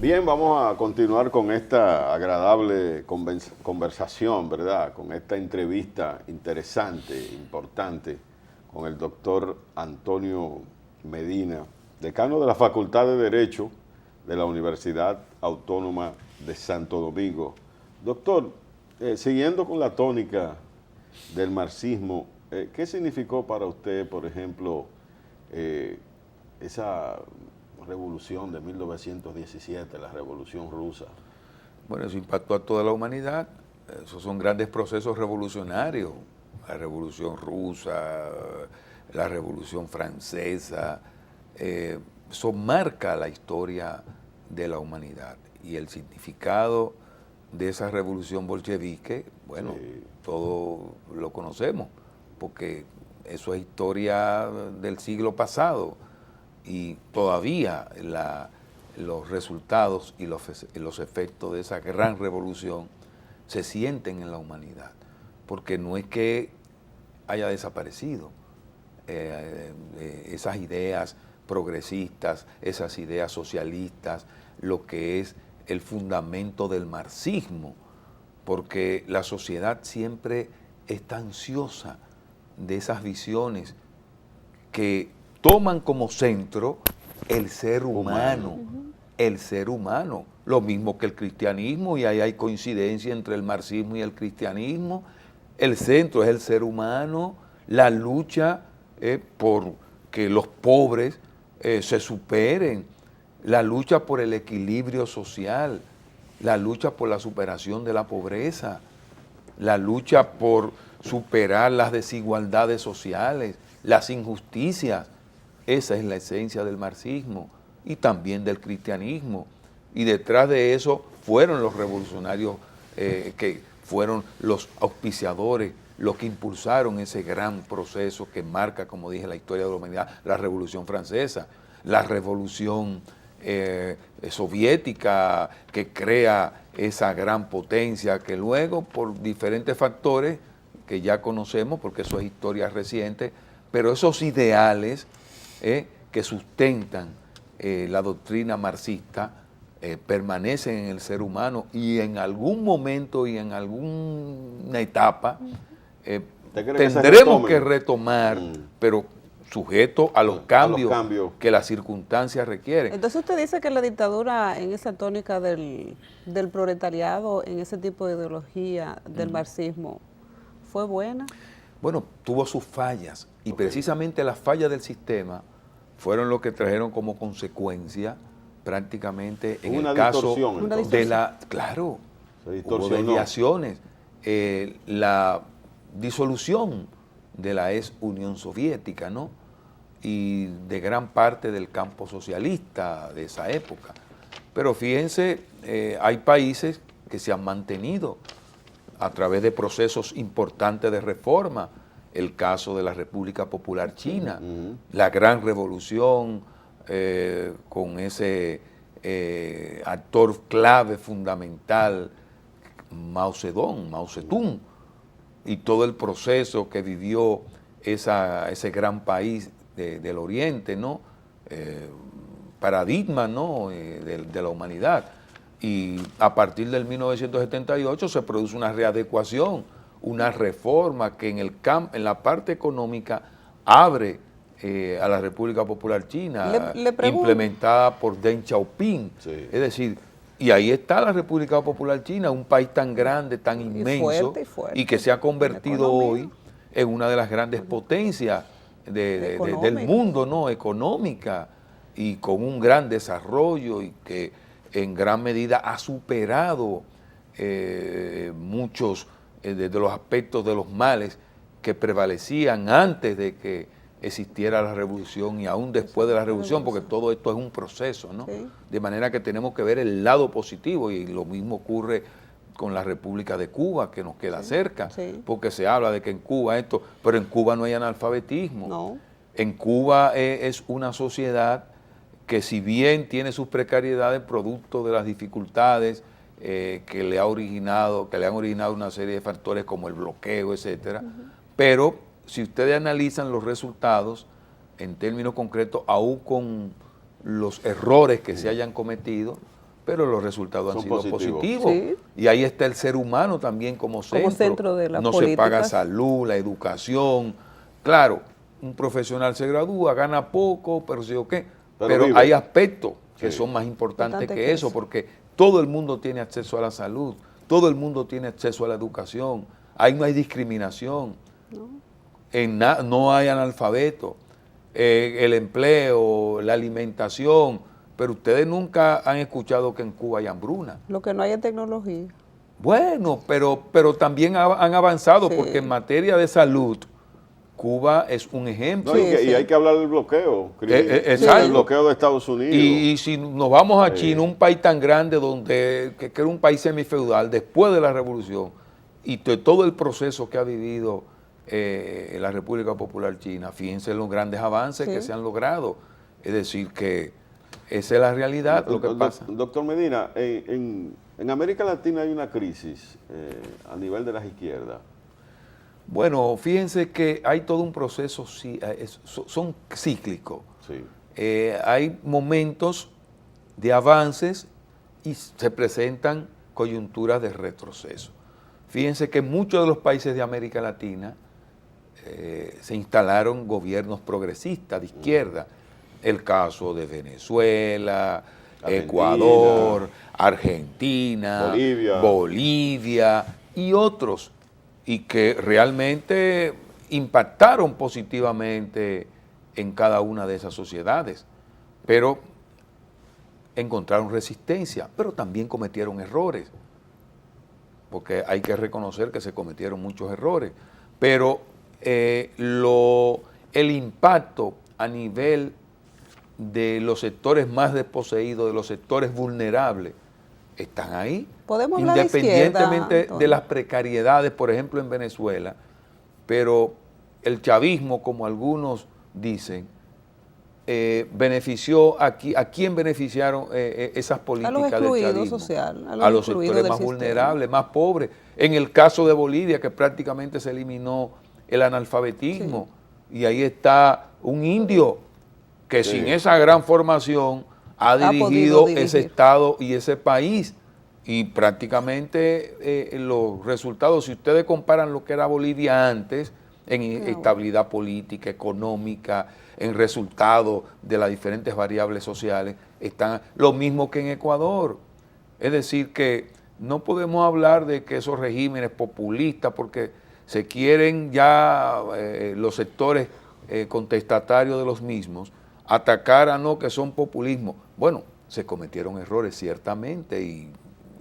Bien, vamos a continuar con esta agradable conversación, ¿verdad? Con esta entrevista interesante, importante, con el doctor Antonio Medina, decano de la Facultad de Derecho de la Universidad Autónoma de Santo Domingo. Doctor, siguiendo con la tónica del marxismo, ¿qué significó para usted, por ejemplo, esa revolución de 1917, la Revolución Rusa? Bueno, eso impactó a toda la humanidad. Esos son grandes procesos revolucionarios. La Revolución Rusa, la Revolución Francesa. Eso marca la historia de la humanidad. Y el significado de esa revolución bolchevique, bueno, sí, todos lo conocemos, porque eso es historia del siglo pasado. Y todavía los resultados y los efectos de esa gran revolución se sienten en la humanidad, porque no es que haya desaparecido esas ideas progresistas, esas ideas socialistas, lo que es el fundamento del marxismo, porque la sociedad siempre está ansiosa de esas visiones que toman como centro el ser humano, el ser humano, lo mismo que el cristianismo, y ahí hay coincidencia entre el marxismo y el cristianismo. El centro es el ser humano, la lucha por que los pobres se superen, la lucha por el equilibrio social, la lucha por la superación de la pobreza, la lucha por superar las desigualdades sociales, las injusticias. Esa es la esencia del marxismo y también del cristianismo. Y detrás de eso fueron los revolucionarios, que fueron los auspiciadores, los que impulsaron ese gran proceso que marca, como dije, la historia de la humanidad, la Revolución Francesa, la Revolución soviética, que crea esa gran potencia que luego, por diferentes factores que ya conocemos, porque eso es historia reciente, pero esos ideales que sustentan la doctrina marxista permanecen en el ser humano, y en algún momento y en alguna etapa tendremos que retomar, pero sujeto a los cambios que las circunstancias requieren. Entonces usted dice que la dictadura, en esa tónica del proletariado, en ese tipo de ideología del marxismo, ¿fue buena? Bueno, tuvo sus fallas, y precisamente las fallas del sistema fueron lo que trajeron como consecuencia prácticamente en el caso de la... Claro, hubo desviaciones. La disolución de la ex Unión Soviética, ¿no? Y de gran parte del campo socialista de esa época. Pero fíjense, hay países que se han mantenido a través de procesos importantes de reforma. El caso de la República Popular China, la gran revolución con ese actor clave fundamental, Mao Zedong, y todo el proceso que vivió ese gran país del Oriente, ¿no? Paradigma, ¿no? de la humanidad. Y a partir del 1978 se produce una readecuación, una reforma que en la parte económica abre a la República Popular China, implementada por Deng Xiaoping. Sí. Es decir, y ahí está la República Popular China, un país tan grande, tan inmenso, y que se ha convertido hoy en una de las grandes potencias del mundo, ¿no? Económica, y con un gran desarrollo, y que en gran medida ha superado muchos de los aspectos de los males que prevalecían antes de que existiera la revolución y aún después de la revolución, porque todo esto es un proceso, ¿no? Sí. De manera que tenemos que ver el lado positivo, y lo mismo ocurre con la República de Cuba, que nos queda cerca, porque se habla de que en Cuba esto, pero en Cuba no hay analfabetismo. No. En Cuba es una sociedad que, si bien tiene sus precariedades producto de las dificultades que le han originado una serie de factores como el bloqueo, etcétera, pero si ustedes analizan los resultados en términos concretos, aún con los errores que se hayan cometido, pero los resultados han sido positivos. Sí. Y ahí está el ser humano también como centro de las no políticas. se paga salud, la educación. Claro, un profesional se gradúa, gana poco, pero sí o qué. Pero vive. hay aspectos que Sí. son más importantes Importante que que eso, eso. porque todo el mundo tiene acceso a la salud, todo el mundo tiene acceso a la educación. Ahí no hay discriminación, no hay analfabeto, el empleo, la alimentación, pero ustedes nunca han escuchado que en Cuba hay hambruna. Lo que no hay es tecnología. Bueno, pero también han avanzado, Sí. porque en materia de salud, Cuba es un ejemplo. No, Sí, y sí. hay que hablar del bloqueo, Cris. exacto. El bloqueo de Estados Unidos. Y si nos vamos a China, un país tan grande que era un país semifeudal después de la revolución y de todo el proceso que ha vivido la República Popular China, fíjense en los grandes avances Sí. que se han logrado. Es decir, que esa es la realidad, lo que pasa. Doctor Medina, en América Latina hay una crisis a nivel de las izquierdas. Bueno, fíjense que hay todo un proceso, son cíclicos. Sí. Hay momentos de avances y se presentan coyunturas de retroceso. Fíjense que en muchos de los países de América Latina se instalaron gobiernos progresistas de izquierda. El caso de Venezuela, Argentina, Ecuador, Argentina, Bolivia y otros, y que realmente impactaron positivamente en cada una de esas sociedades, pero encontraron resistencia, pero también cometieron errores, porque hay que reconocer que se cometieron muchos errores, pero el impacto a nivel de los sectores más desposeídos, de los sectores vulnerables, están ahí. Podemos hablar de independientemente izquierda, de las precariedades, por ejemplo, en Venezuela, pero el chavismo, como algunos dicen, benefició ¿a quién beneficiaron esas políticas del chavismo? Social, a los sectores más vulnerables, más pobres. En el caso de Bolivia, que prácticamente se eliminó el analfabetismo, sí. Y ahí está un indio que sí. Sin esa gran formación ha dirigido ese estado y ese país, y prácticamente los resultados, si ustedes comparan lo que era Bolivia antes, en estabilidad política, económica, en resultados de las diferentes variables sociales, están lo mismo que en Ecuador. Es decir, que no podemos hablar de que esos regímenes populistas, porque se quieren ya los sectores contestatarios de los mismos, atacar a no que son populismo. Bueno, se cometieron errores ciertamente y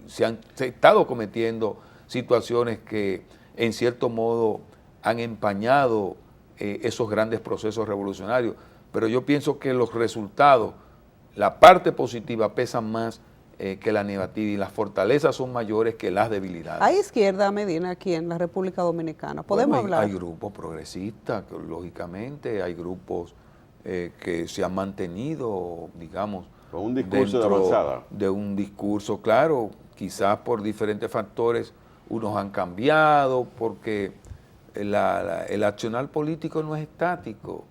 se han estado cometiendo situaciones que en cierto modo han empañado esos grandes procesos revolucionarios, pero yo pienso que los resultados, la parte positiva pesan más que la negativa y las fortalezas son mayores que las debilidades. ¿Hay izquierda, Medina, aquí en la República Dominicana? ¿Podemos hablar? Hay grupos progresistas, lógicamente, hay grupos que se han mantenido, digamos, con un discurso de avanzada. De un discurso, claro, quizás por diferentes factores, unos han cambiado, porque el accionar político no es estático.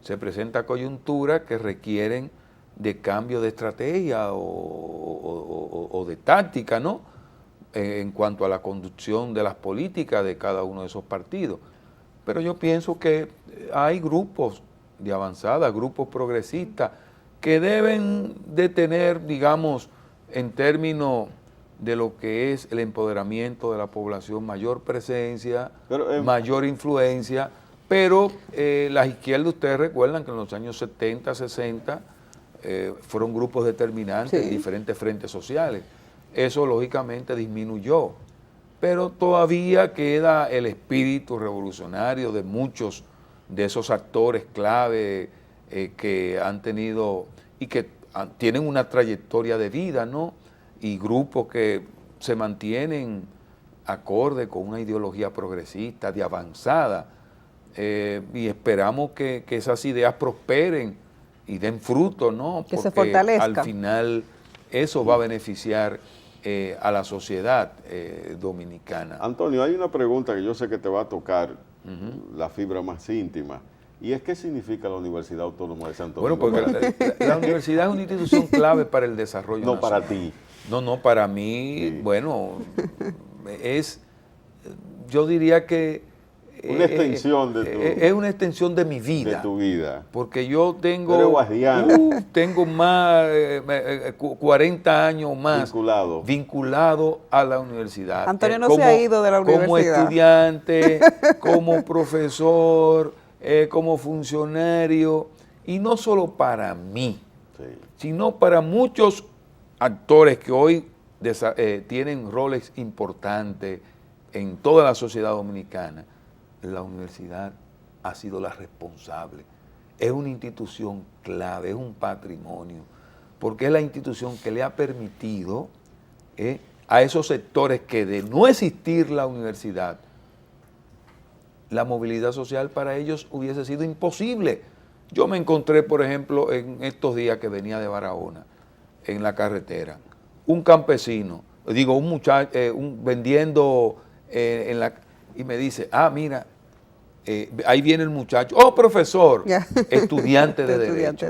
Se presenta coyunturas que requieren de cambio de estrategia o de táctica, ¿no? En cuanto a la conducción de las políticas de cada uno de esos partidos. Pero yo pienso que hay grupos de avanzada, grupos progresistas, que deben de tener, digamos, en términos de lo que es el empoderamiento de la población, mayor presencia, mayor influencia, pero las izquierdas, ustedes recuerdan que en los años 70, 60, fueron grupos determinantes en diferentes frentes sociales. Eso lógicamente disminuyó, pero todavía queda el espíritu revolucionario de muchos de esos actores clave que han tenido y que tienen una trayectoria de vida, ¿no? Y grupos que se mantienen acorde con una ideología progresista, de avanzada, y esperamos que esas ideas prosperen y den fruto, ¿no? Que porque se fortalezca. Al final eso va a beneficiar a la sociedad dominicana. Antonio, hay una pregunta que yo sé que te va a tocar la fibra más íntima, y es ¿qué significa la Universidad Autónoma de Santo Domingo? Bueno, porque la universidad es una institución clave para el desarrollo nacional. Para ti. No, para mí, Sí. bueno, yo diría que Una extensión de es una extensión de mi vida. tu vida. Porque yo Tú eres tengo, guardián. tengo más, 40 años más Vinculado. a la universidad. Antonio no se ha ido de la Como universidad. estudiante, como profesor, como funcionario, y no solo para mí, Sí. sino para muchos actores que hoy tienen roles importantes en toda la sociedad dominicana. La universidad ha sido la responsable. Es una institución clave, es un patrimonio, porque es la institución que le ha permitido a esos sectores que de no existir la universidad, la movilidad social para ellos hubiese sido imposible. Yo me encontré, por ejemplo, en estos días que venía de Barahona, en la carretera, un campesino, un muchacho, vendiendo y me dice, mira, ahí viene el muchacho, profesor, estudiante de derecho.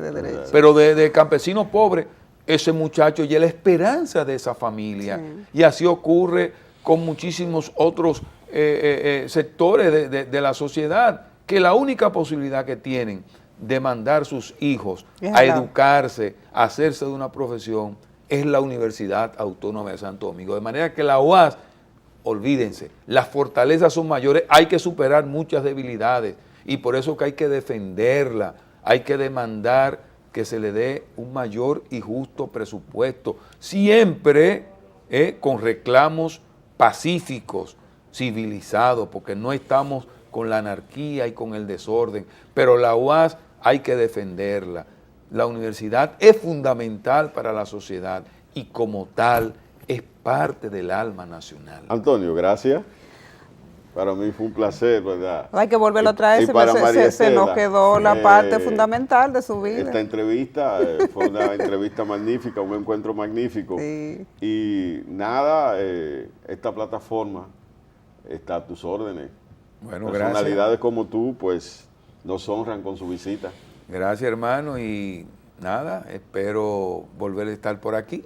Pero de campesino pobre, ese muchacho ya es la esperanza de esa familia. Sí. Y así ocurre con muchísimos otros sectores de la sociedad, que la única posibilidad que tienen de mandar sus hijos a educarse, a hacerse de una profesión, es la Universidad Autónoma de Santo Domingo. De manera que la UAS, olvídense, las fortalezas son mayores, hay que superar muchas debilidades y por eso que hay que defenderla, hay que demandar que se le dé un mayor y justo presupuesto, siempre con reclamos pacíficos, civilizados, porque no estamos con la anarquía y con el desorden, pero la UAS hay que defenderla. La universidad es fundamental para la sociedad y como tal es parte del alma nacional. Antonio, gracias. Para mí fue un placer, ¿verdad? Hay que volverlo a traer, se nos quedó la parte fundamental de su vida. Esta entrevista fue una entrevista magnífica, un encuentro magnífico. Sí. Y nada, esta plataforma está a tus órdenes. Bueno, personalidades gracias. Como tú, pues, nos honran con su visita. Gracias, hermano, y nada, espero volver a estar por aquí.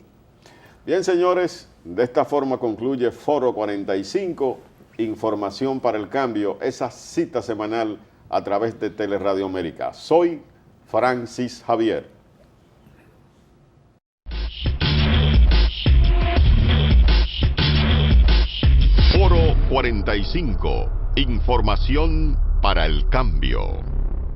Bien, señores, de esta forma concluye Foro 45, Información para el Cambio, esa cita semanal a través de Teleradio América. Soy Francis Javier. Foro 45, Información para el Cambio.